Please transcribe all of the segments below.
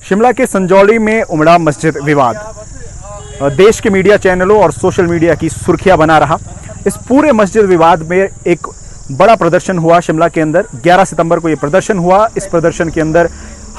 शिमला के संजौली में उमड़ा मस्जिद विवाद देश के मीडिया चैनलों और सोशल मीडिया की सुर्खियां बना रहा। इस पूरे मस्जिद विवाद में एक बड़ा प्रदर्शन हुआ शिमला के अंदर। 11 सितंबर को यह प्रदर्शन हुआ। इस प्रदर्शन के अंदर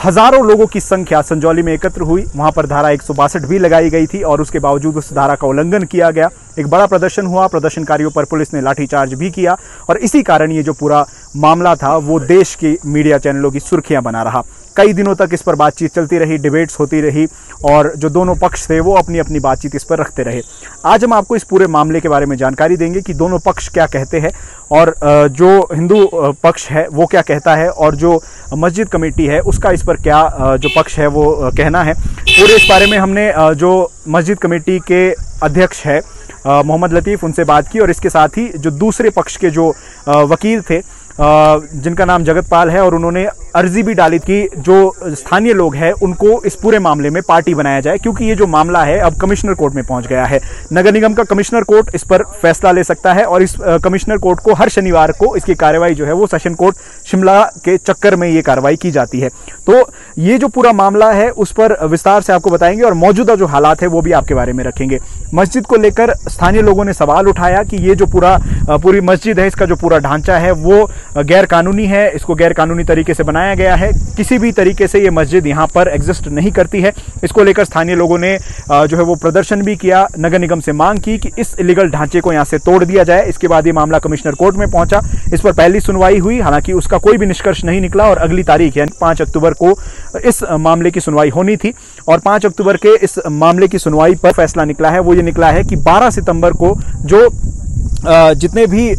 हजारों लोगों की संख्या संजौली में एकत्र हुई। वहां पर धारा 162 भी लगाई गई थी और उसके बावजूद उस धारा का उल्लंघन किया गया। एक बड़ा प्रदर्शन हुआ। प्रदर्शनकारियों पर पुलिस ने लाठीचार्ज भी किया और इसी कारण ये जो पूरा मामला था वो देश की मीडिया चैनलों की सुर्खियां बना रहा। कई दिनों तक इस पर बातचीत चलती रही, डिबेट्स होती रही और जो दोनों पक्ष थे वो अपनी अपनी बातचीत इस पर रखते रहे। आज हम आपको इस पूरे मामले के बारे में जानकारी देंगे कि दोनों पक्ष क्या कहते हैं और जो हिंदू पक्ष है वो क्या कहता है और जो मस्जिद कमेटी है उसका इस पर क्या जो पक्ष है वो कहना है। पूरे इस बारे में हमने जो मस्जिद कमेटी के अध्यक्ष है मोहम्मद लतीफ़, उनसे बात की और इसके साथ ही जो दूसरे पक्ष के जो वकील थे जिनका नाम जगतपाल है और उन्होंने अर्जी भी डाली कि जो स्थानीय लोग हैं उनको इस पूरे मामले में पार्टी बनाया जाए, क्योंकि ये जो मामला है अब कमिश्नर कोर्ट में पहुंच गया है। नगर निगम का कमिश्नर कोर्ट इस पर फैसला ले सकता है और इस कमिश्नर कोर्ट को हर शनिवार को इसकी कार्रवाई जो है वो सेशन कोर्ट शिमला के चक्कर में ये कार्रवाई की जाती है। तो ये जो पूरा मामला है उस पर विस्तार से आपको बताएंगे और मौजूदा जो हालात है वो भी आपके बारे में रखेंगे। मस्जिद को लेकर स्थानीय लोगों ने सवाल उठाया कि ये जो पूरी मस्जिद है, इसका जो पूरा ढांचा है वो गैर कानूनी है, इसको गैर कानूनी तरीके से बनाया गया है, किसी भी तरीके से ये मस्जिद यहाँ पर एग्जिस्ट नहीं करती है। इसको लेकर स्थानीय लोगों ने जो है वो प्रदर्शन भी किया, नगर निगम से मांग की कि इस इलीगल ढांचे को यहाँ से तोड़ दिया जाए। इसके बाद ये मामला कमिश्नर कोर्ट में पहुंचा। इस पर पहली सुनवाई हुई, हालांकि उसका कोई भी निष्कर्ष नहीं निकला और अगली तारीख यानी 5 अक्टूबर को इस मामले की सुनवाई होनी थी और 5 अक्टूबर के इस मामले की सुनवाई पर फैसला निकला है वो ये निकला है कि 12 सितंबर को जो जितने भी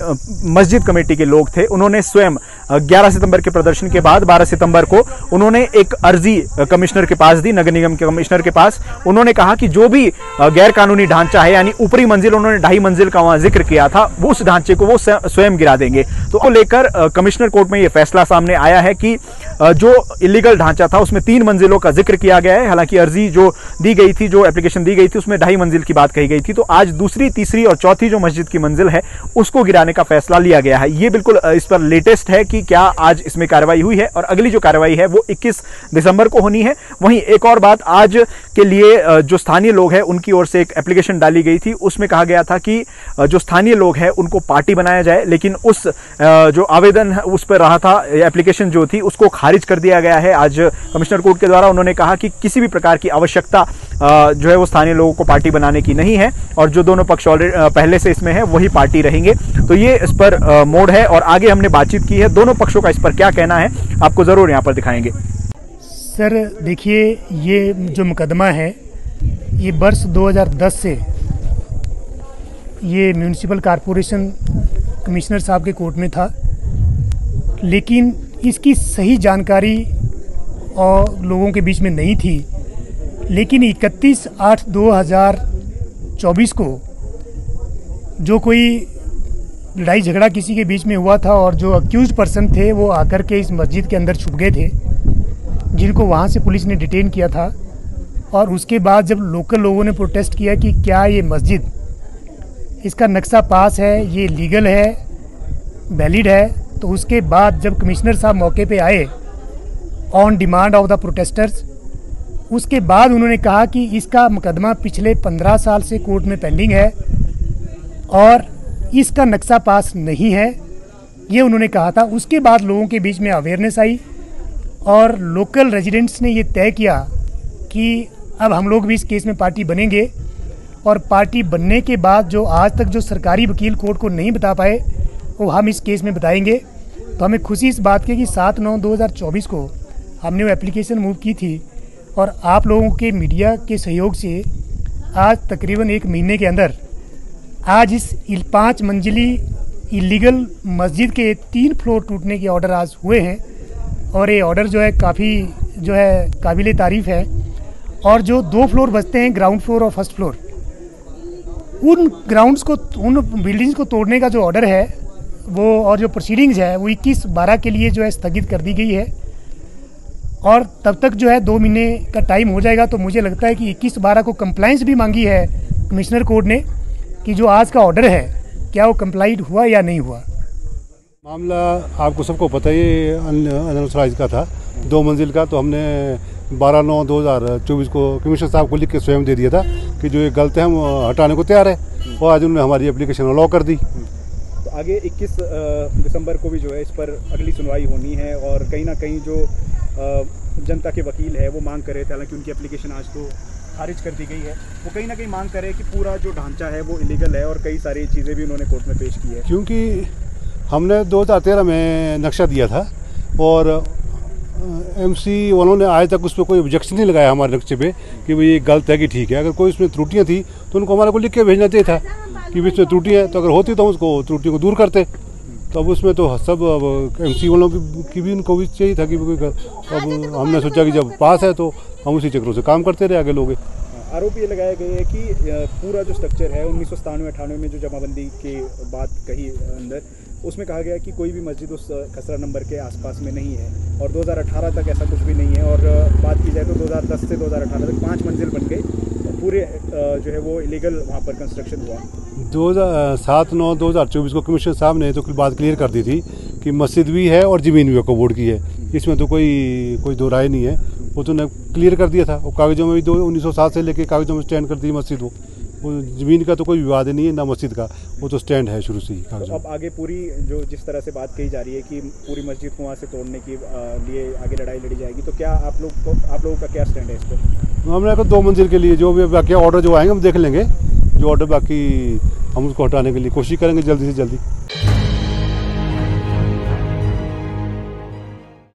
मस्जिद कमेटी के लोग थे उन्होंने स्वयं 11 सितंबर के प्रदर्शन के बाद 12 सितंबर को उन्होंने एक अर्जी कमिश्नर के पास दी, नगर निगम के कमिश्नर के पास। उन्होंने कहा कि जो भी गैर कानूनी ढांचा है यानी ऊपरी मंजिल उन्होंने 2.5 मंजिल का वहां जिक्र किया था, वो उस ढांचे को वो स्वयं गिरा देंगे। तो लेकर कमिश्नर कोर्ट में यह फैसला सामने आया है कि जो इलीगल ढांचा था उसमें 3 मंजिलों का जिक्र किया गया है। हालांकि अर्जी जो दी गई थी, जो एप्लीकेशन दी गई थी उसमें 2.5 मंजिल की बात कही गई थी। तो आज दूसरी, तीसरी और चौथी जो मस्जिद की मंजिल है उसको गिराने का फैसला लिया गया है। ये बिल्कुल इस पर लेटेस्ट है कि क्या आज इसमें कार्रवाई हुई है और अगली जो कार्रवाई है वो 21 दिसंबर को होनी है। वहीं एक और बात, आज के लिए जो स्थानीय लोग हैं उनकी ओर से एक एप्लीकेशन डाली गई थी, उसमें कहा गया था कि जो स्थानीय लोग हैं उनको पार्टी बनाया जाए, लेकिन उस जो आवेदन उस पर रहा था, एप्लीकेशन जो थी उसको खारिज कर दिया गया है आज कमिश्नर कोर्ट के द्वारा। उन्होंने कहा कि किसी भी प्रकार की आवश्यकता जो है वो स्थानीय लोगों को पार्टी बनाने की नहीं है और जो दोनों पक्ष पहले से इसमें है वही पार्टी रहेंगे। तो ये इस पर मोड़ है और आगे हमने बातचीत की है, दोनों पक्षों का इस पर क्या कहना है आपको जरूर यहाँ पर दिखाएंगे। सर देखिए, ये जो मुकदमा है ये वर्ष 2010 से ये म्यूनिसिपल कॉरपोरेशन कमिश्नर साहब के कोर्ट में था, लेकिन इसकी सही जानकारी और लोगों के बीच में नहीं थी। लेकिन 31/8/2024 को जो कोई लड़ाई झगड़ा किसी के बीच में हुआ था और जो अक्यूज पर्सन थे वो आकर के इस मस्जिद के अंदर छुप गए थे, जिनको वहाँ से पुलिस ने डिटेन किया था। और उसके बाद जब लोकल लोगों ने प्रोटेस्ट किया कि क्या ये मस्जिद, इसका नक्शा पास है, ये लीगल है, वैलिड है, तो उसके बाद जब कमिश्नर साहब मौके पे आए on demand of the protesters, उसके बाद उन्होंने कहा कि इसका मुकदमा पिछले 15 साल से कोर्ट में पेंडिंग है और इसका नक्शा पास नहीं है, ये उन्होंने कहा था। उसके बाद लोगों के बीच में अवेयरनेस आई और लोकल रेजिडेंट्स ने ये तय किया कि अब हम लोग भी इस केस में पार्टी बनेंगे और पार्टी बनने के बाद जो आज तक जो सरकारी वकील कोर्ट को नहीं बता पाए वो हम इस केस में बताएंगे। तो हमें खुशी इस बात की कि 7/9/2024 को हमने वो एप्लीकेशन मूव की थी और आप लोगों के मीडिया के सहयोग से आज तकरीबन 1 महीने के अंदर आज इस 5 मंजिली इलीगल मस्जिद के 3 फ्लोर टूटने के ऑर्डर आज हुए हैं और ये ऑर्डर जो है काफ़ी जो है काबिले तारीफ़ है। और जो 2 फ्लोर बचते हैं, ग्राउंड फ्लोर और फर्स्ट फ्लोर, उन ग्राउंड्स को, उन बिल्डिंग्स को तोड़ने का जो ऑर्डर है वो और जो प्रोसीडिंग्स है वो 21/12 के लिए जो है स्थगित कर दी गई है और तब तक जो है 2 महीने का टाइम हो जाएगा। तो मुझे लगता है कि 21/12 को कंप्लाइंस भी मांगी है कमिश्नर कोर्ट ने कि जो आज का ऑर्डर है क्या वो कंप्लाइड हुआ या नहीं हुआ। मामला आपको सबको पता ही अनऑथराइज का था, 2 मंजिल का। तो हमने 12/9/2024 को कमिश्नर साहब को लिख के स्वयं दे दिया था कि जो ये गलत है हम हटाने को तैयार है, और आज उन्होंने हमारी एप्लीकेशन अलाउ कर दी। तो आगे 21 दिसंबर को भी जो है इस पर अगली सुनवाई होनी है, और कहीं ना कहीं जो जनता के वकील है वो मांग कर रहे थे, हालांकि उनकी एप्लीकेशन आज तो खारिज कर दी गई है, वो कहीं ना कहीं मांग कर रहे हैं कि पूरा जो ढांचा है वो इलीगल है, और कई सारी चीज़ें भी उन्होंने कोर्ट में पेश की है। क्योंकि हमने 2013 में नक्शा दिया था और एमसी वालों ने आज तक उस पर कोई ऑब्जेक्शन नहीं लगाया हमारे नक्शे पे कि भाई ये गलत है कि ठीक है। अगर कोई इसमें त्रुटियां थी तो उनको हमारे को लिख के भेजना चाहिए था कि इसमें त्रुटि है, तो अगर होती तो हम उसको त्रुटियों को दूर करते। तो अब उसमें तो सब एमसी वालों की भी उनको भी चाहिए था कि अब हमने सोचा कि जब पास है तो हम उसी चक्रों से काम करते रहे आगे लोग। आरोप ये लगाया गया है कि पूरा जो स्ट्रक्चर है 1997-98 में जो जमाबंदी की बात कही अंदर, उसमें कहा गया कि कोई भी मस्जिद उस खसरा नंबर के आसपास में नहीं है, और 2018 तक ऐसा कुछ भी नहीं है। और बात की जाए तो 2010 से 2018 तक 5 मंजिल बन गई, पूरे जो है वो इलीगल वहाँ पर कंस्ट्रक्शन हुआ। 7/9/2024 को कमिश्नर साहब ने तो बात क्लियर कर दी थी कि मस्जिद भी है और ज़मीन भी वक्फ बोर्ड की है, इसमें तो कोई दो राय नहीं है। वो तो ने क्लियर कर दिया था, और कागज़ों में भी 1907 से लेके कागज़ों में स्टैंड कर दी मस्जिद। वो ज़मीन का तो कोई विवाद नहीं है ना मस्जिद का, वो तो स्टैंड है शुरू से ही कागज़ों। तो अब आगे पूरी जो जिस तरह से बात कही जा रही है कि पूरी मस्जिद को वहाँ से तोड़ने के लिए आगे लड़ाई लड़ी जाएगी, तो क्या आप लोगों का क्या स्टैंड है इस पर? हमने कहा 2 मंजिल के लिए जो भी बाकी ऑर्डर जो आएंगे हम देख लेंगे, जो ऑर्डर बाकी हम उसको हटाने के लिए कोशिश करेंगे जल्दी से जल्दी।